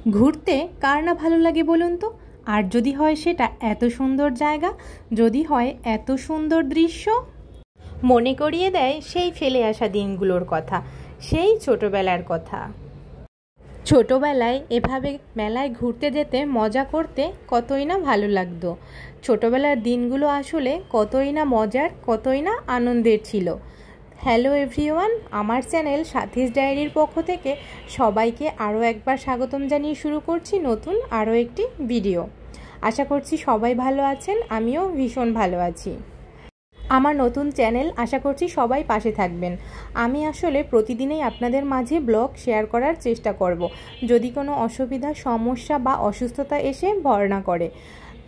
ঘুরতে কার না ভালো লাগে বলুন তো। আর যদি হয় সেটা এত সুন্দর জায়গা, যদি হয় এত সুন্দর দৃশ্য, মনে করিয়ে দেয় সেই ফেলে আসা দিনগুলোর কথা, সেই ছোটবেলার কথা। ছোটবেলায় এভাবে মেলায় ঘুরতে যেতে, মজা করতে কতই না ভালো লাগতো। ছোটবেলার দিনগুলো আসলে কতই না মজার, কতই না আনন্দের ছিল। হ্যালো এভরিওয়ান, আমার চ্যানেল সাথীস ডায়েরির পক্ষ থেকে সবাইকে আরও একবার স্বাগতম জানিয়ে শুরু করছি নতুন আরও একটি ভিডিও। আশা করছি সবাই ভালো আছেন, আমিও ভীষণ ভালো আছি। আমার নতুন চ্যানেল, আশা করছি সবাই পাশে থাকবেন। আমি আসলে প্রতিদিনই আপনাদের মাঝে ব্লগ শেয়ার করার চেষ্টা করব, যদি কোনো অসুবিধা, সমস্যা বা অসুস্থতা এসে ভর না করে।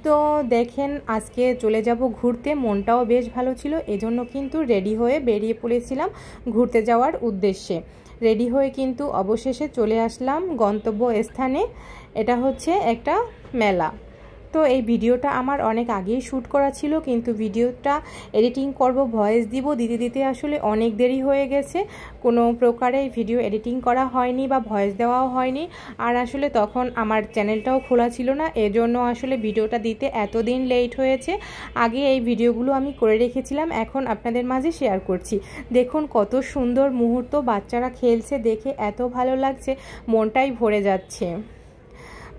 তো দেখেন, আজকে চলে যাব ঘুরতে, মনটাও বেশ ভালো ছিল, এজন্য কিন্তু রেডি হয়ে বেরিয়ে পড়েছিলাম ঘুরতে যাওয়ার উদ্দেশ্যে। রেডি হয়ে কিন্তু অবশেষে চলে আসলাম গন্তব্য স্থানে। এটা হচ্ছে একটা মেলা। তো এই ভিডিওটা আমার অনেক আগেই শ্যুট করা ছিল, কিন্তু ভিডিওটা এডিটিং করব, ভয়েস দিব, দিতে দিতে আসলে অনেক দেরি হয়ে গেছে। কোনো প্রকারে ভিডিও এডিটিং করা হয়নি বা ভয়েস দেওয়াও হয়নি। আর আসলে তখন আমার চ্যানেলটাও খোলা ছিল না, এজন্য আসলে ভিডিওটা দিতে এতদিন লেট হয়েছে। আগে এই ভিডিওগুলো আমি করে রেখেছিলাম, এখন আপনাদের মাঝে শেয়ার করছি। দেখুন কত সুন্দর মুহূর্ত, বাচ্চারা খেলছে, দেখে এত ভালো লাগছে, মনটাই ভরে যাচ্ছে।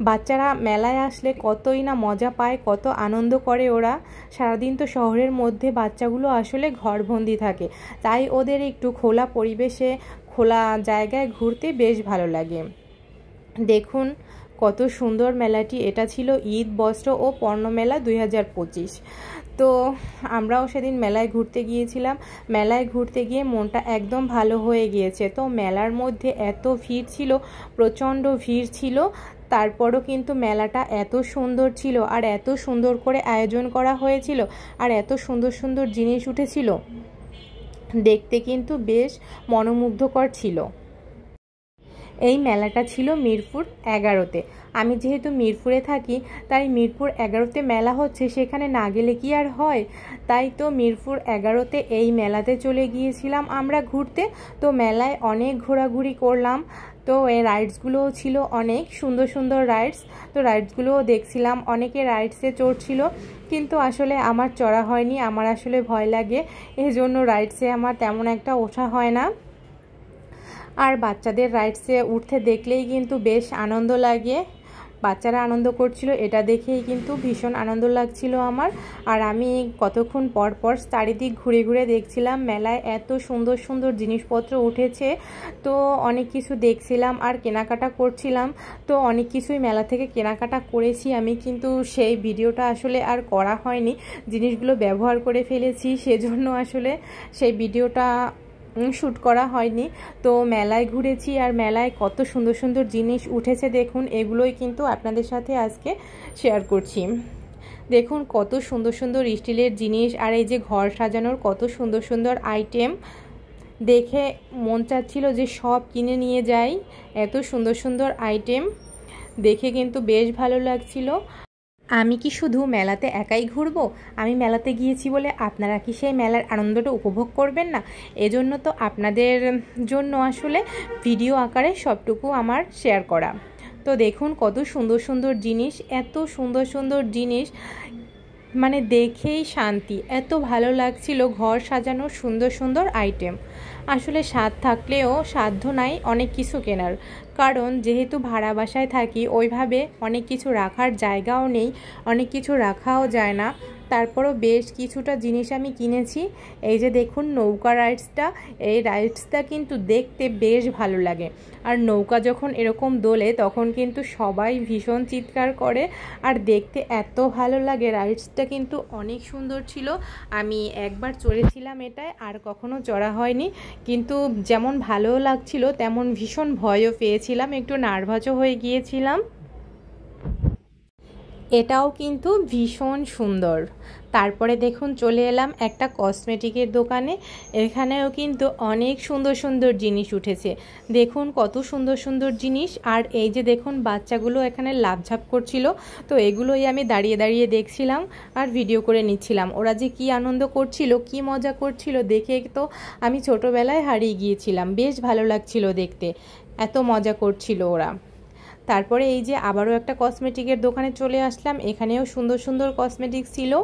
বাচ্চারা মেলায় আসলে কতই না মজা পায়, কত আনন্দ করে ওরা। সারাদিন তো শহরের মধ্যে বাচ্চাগুলো আসলে ঘরবন্দি থাকে, তাই ওদের একটু খোলা পরিবেশে, খোলা জায়গায় ঘুরতে বেশ ভালো লাগে। দেখুন কত সুন্দর মেলাটি। এটা ছিল ঈদ, বস্ত্র ও পণ্য মেলা 2025। তো আমরাও সেদিন মেলায় ঘুরতে গিয়েছিলাম। মেলায় ঘুরতে গিয়ে মনটা একদম ভালো হয়ে গিয়েছে। তো মেলার মধ্যে এত ভিড় ছিল, প্রচণ্ড ভিড় ছিল। তারপরও কিন্তু মেলাটা এত সুন্দর ছিল, আর এত সুন্দর করে আয়োজন করা হয়েছিল, আর এত সুন্দর সুন্দর জিনিস উঠেছিল, দেখতে কিন্তু বেশ মনোমুগ্ধকর ছিল। এই মেলাটা ছিল মিরপুর 11-তে। আমি যেহেতু মিরপুরে থাকি, তাই মিরপুর 11-তে মেলা হচ্ছে, সেখানে না গেলে কি আর হয়। তাই তো মিরপুর 11-তে এই মেলাতে চলে গিয়েছিলাম আমরা ঘুরতে। তো মেলায় অনেক ঘোরাঘুরি করলাম। তো এই রাইডসগুলোও ছিল, অনেক সুন্দর সুন্দর রাইডস। তো রাইডসগুলোও দেখছিলাম, অনেকে রাইডসে চড়ছিল, কিন্তু আসলে আমার চড়া হয়নি, আমার আসলে ভয় লাগে, এই জন্য রাইডসে আমার তেমন একটা ওঠা হয় না। আর বাচ্চাদের রাইডসে উঠতে দেখলেই কিন্তু বেশ আনন্দ লাগে। বাচ্চারা আনন্দ করছিল, এটা দেখেই কিন্তু ভীষণ আনন্দ লাগছিল আমার। আর আমি কতক্ষণ পর পর চারিদিক ঘুরে ঘুরে দেখছিলাম, মেলায় এত সুন্দর সুন্দর জিনিসপত্র উঠেছে। তো অনেক কিছু দেখছিলাম আর কেনাকাটা করছিলাম। তো অনেক কিছুই মেলা থেকে কেনাকাটা করেছি আমি, কিন্তু সেই ভিডিওটা আসলে আর করা হয়নি, জিনিসগুলো ব্যবহার করে ফেলেছি, সেজন্য আসলে সেই ভিডিওটা শ্যুট করা হয়নি। তো মেলায় ঘুরেছি, আর মেলায় কত সুন্দর সুন্দর জিনিস উঠেছে দেখুন, এগুলোই কিন্তু আপনাদের সাথে আজকে শেয়ার করছি। দেখুন কত সুন্দর সুন্দর স্টিলের জিনিস, আর এই যে ঘর সাজানোর কত সুন্দর সুন্দর আইটেম, দেখে মন চাচ্ছিল যে সব কিনে নিয়ে যাই। এত সুন্দর সুন্দর আইটেম দেখে কিন্তু বেশ ভালো লাগছিল। আমি কি শুধু মেলাতে একাই ঘুরবো? আমি মেলাতে গিয়েছি বলে আপনারা কি সেই মেলার আনন্দটা উপভোগ করবেন না? এজন্য তো আপনাদের জন্য আসলে ভিডিও আকারে সবটুকু আমার শেয়ার করা। তো দেখুন কত সুন্দর সুন্দর জিনিস, এত সুন্দর সুন্দর জিনিস, মানে দেখেই শান্তি, এত ভালো লাগছিল। ঘর সাজানোর সুন্দর সুন্দর আইটেম, আসলে স্বাদ থাকলেও সাধ্য নাই অনেক কিছু কেনার, কারণ যেহেতু ভাড়া বাসায় থাকি, ওইভাবে অনেক কিছু রাখার জায়গাও নেই, অনেক কিছু রাখাও যায় না। তারপরও বেশ কিছুটা জিনিস আমি কিনেছি। এই যে দেখুন নৌকা রাইডসটা, এই রাইডসটা কিন্তু দেখতে বেশ ভালো লাগে। আর নৌকা যখন এরকম দোলে, তখন কিন্তু সবাই ভীষণ চিৎকার করে, আর দেখতে এত ভালো লাগে। রাইডসটা কিন্তু অনেক সুন্দর ছিল, আমি একবার চড়েছিলাম এটায়, আর কখনো চড়া হয়নি, কিন্তু যেমন ভালো লাগছিল তেমন ভীষণ ভয়ও পেয়েছিলাম, একটু নার্ভাসও হয়ে গিয়েছিলাম। এটাও কিন্তু ভীষণ সুন্দর। তারপরে দেখুন চলে এলাম একটা কসমেটিকের দোকানে, এখানেও কিন্তু অনেক সুন্দর সুন্দর জিনিস উঠেছে। দেখুন কত সুন্দর সুন্দর জিনিস। আর এই যে দেখুন বাচ্চাগুলো এখানে লাফঝাপ করছিল, তো এগুলোই আমি দাঁড়িয়ে দাঁড়িয়ে দেখছিলাম আর ভিডিও করে নিচ্ছিলাম। ওরা যে কি আনন্দ করছিল, কি মজা করছিল, দেখে তো আমি ছোটোবেলায় হারিয়ে গিয়েছিলাম, বেশ ভালো লাগছিল দেখতে, এত মজা করছিল ওরা। তারপরে এই যে আবারও একটা কসমেটিকের দোকানে চলে আসলাম, এখানেও সুন্দর সুন্দর কসমেটিক্স ছিল।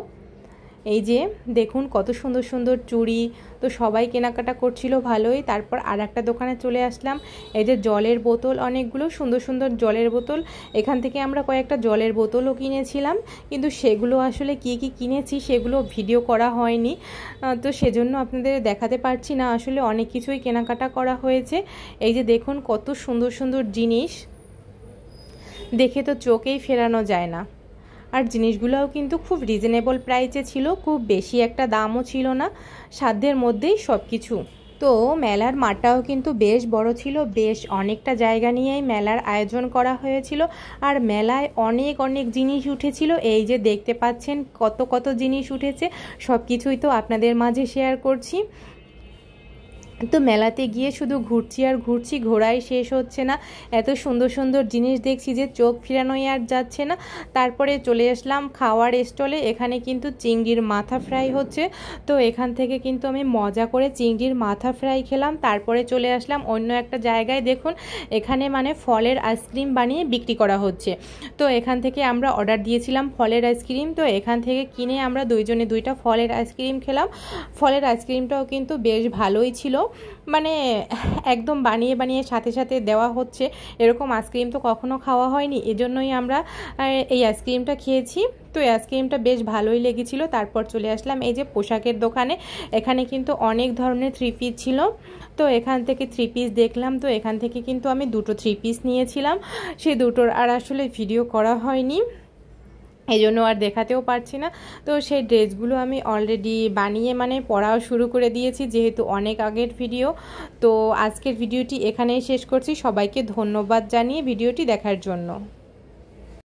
এই যে দেখুন কত সুন্দর সুন্দর চুড়ি, তো সবাই কেনাকাটা করছিল ভালোই। তারপর আর একটা দোকানে চলে আসলাম, এই যে জলের বোতল, অনেকগুলো সুন্দর সুন্দর জলের বোতল। এখান থেকে আমরা কয়েকটা জলের বোতলও কিনেছিলাম, কিন্তু সেগুলো আসলে কি কি কিনেছি সেগুলো ভিডিও করা হয়নি, তো সেজন্য আপনাদের দেখাতে পারছি না। আসলে অনেক কিছুই কেনাকাটা করা হয়েছে। এই যে দেখুন কত সুন্দর সুন্দর জিনিস, দেখে তো চোখেই ফেরানো যায় না। আর জিনিসগুলোও কিন্তু খুব রিজনেবল প্রাইসে ছিল, খুব বেশি একটা দামও ছিল না, সাধ্যের মধ্যেই সব কিছু। তো মেলার মাঠটাও কিন্তু বেশ বড় ছিল, বেশ অনেকটা জায়গা নিয়েই মেলার আয়োজন করা হয়েছিল। আর মেলায় অনেক অনেক জিনিস উঠেছিল, এই যে দেখতে পাচ্ছেন কত কত জিনিস উঠেছে, সব কিছুই তো আপনাদের মাঝে শেয়ার করছি। তো মেলাতে গিয়ে শুধু ঘুরছি আর ঘুরছি, ঘোরাই শেষ হচ্ছে না, এত সুন্দর সুন্দর জিনিস দেখছি যে চোখ ফিরানোই আর যাচ্ছে না। তারপরে চলে আসলাম খাওয়ার স্টলে, এখানে কিন্তু চিংড়ির মাথা ফ্রাই হচ্ছে, তো এখান থেকে কিন্তু আমি মজা করে চিংড়ির মাথা ফ্রাই খেলাম। তারপরে চলে আসলাম অন্য একটা জায়গায়, দেখুন এখানে মানে ফলের আইসক্রিম বানিয়ে বিক্রি করা হচ্ছে। তো এখান থেকে আমরা অর্ডার দিয়েছিলাম ফলের আইসক্রিম, তো এখান থেকে কিনে আমরা দুইজনে দুইটা ফলের আইসক্রিম খেলাম। ফলের আইসক্রিমটাও কিন্তু বেশ ভালোই ছিল, মানে একদম বানিয়ে বানিয়ে সাথে সাথে দেওয়া হচ্ছে, এরকম আইসক্রিম তো কখনো খাওয়া হয়নি, এজন্যই আমরা এই আইসক্রিমটা খেয়েছি। তো এই আইসক্রিমটা বেশ ভালোই লেগেছিল। তারপর চলে আসলাম এই যে পোশাকের দোকানে, এখানে কিন্তু অনেক ধরনের থ্রি পিস ছিল, তো এখান থেকে থ্রি পিস দেখলাম। তো এখান থেকে কিন্তু আমি দুটো থ্রি পিস নিয়েছিলাম, সেই দুটোর আর আসলে ভিডিও করা হয়নি, এই জন্য আর দেখাতেও পারছি না। তো সেই ড্রেসগুলো আমি অলরেডি বানিয়ে মানে পরাও শুরু করে দিয়েছি, যেহেতু অনেক আগের ভিডিও। তো আজকের ভিডিওটি এখানেই শেষ করছি, সবাইকে ধন্যবাদ জানিয়ে ভিডিওটি দেখার জন্য।